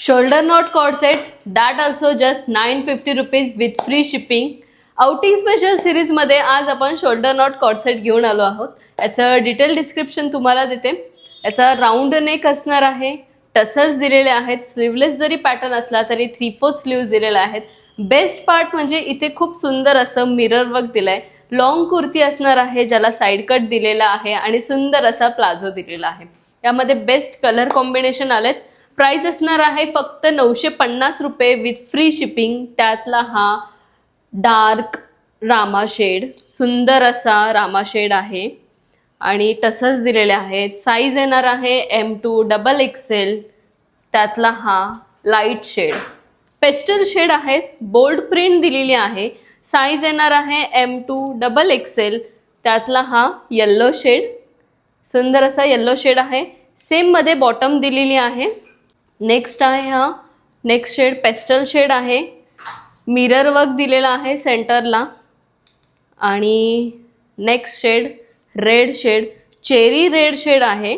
Shoulder knot cord set that also just 950 rupees with free shipping. Outing special series मध्ये आज आपण shoulder not cord set घेऊन आलो आहोत. याचं डिटेल डिस्क्रिप्शन तुम्हाला देते. याचा राऊंड नेक असणार आहे, टसल्स दिलेले आहेत, स्लीवलेस जरी पॅटर्न असला तरी 3/4 स्लीव्ज दिलेले आहेत. बेस्ट पार्ट म्हणजे इथे खूप सुंदर असं मिरर वर्क दिलंय. लॉंग कुर्ती असणार आहे ज्याला साईड कट दिलेला आहे आणि सुंदर असा प्लाझो दिलेला आहे. यामध्ये बेस्ट कलर कॉम्बिनेशन आलेत. प्राइस असणार आहे फक्त 950 रुपये विथ फ्री शिपिंग. त्यातला हा डार्क रामा शेड, सुंदर असा रामा शेड आहे आणि टसल्स दिलेले आहेत. साईज येणार आहे M2 XXL. त्यातला हा लाईट शेड, पेस्टल शेड आहेत, बोल्ड प्रिंट दिलेली आहे. साईज येणार आहे M2 XXL. त्यातला हा येल्लो शेड, सुंदर असा येल्लो शेड आहे. सेम मध्ये बॉटम दिलेली आहे. नेक्स्ट आहे हा नेक्स्ट शेड, पेस्टल शेड आहे. मिरर वर्क दिलेला आहे सेंटरला. आणि next shade red shade, cherry red shade आहे.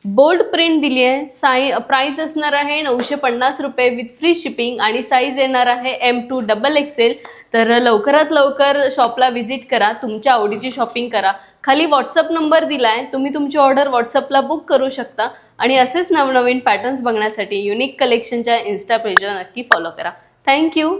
बोल्ड प्रिंट दिली आहे. प्राइस असणार आहे 950 रुपये विथ फ्री शिपिंग आणि साईज येणार आहे M2 XXL. तर लवकरात लवकर शॉपला व्हिजिट करा, तुमच्या आवडीची शॉपिंग करा. खाली व्हॉट्सअप नंबर दिला आहे, तुम्ही तुमची ऑर्डर व्हॉट्सअपला बुक करू शकता. आणि असेच नवनवीन पॅटर्न्स बघण्यासाठी युनिक कलेक्शनच्या इन्स्टा पेजला नक्की फॉलो करा. थँक्यू.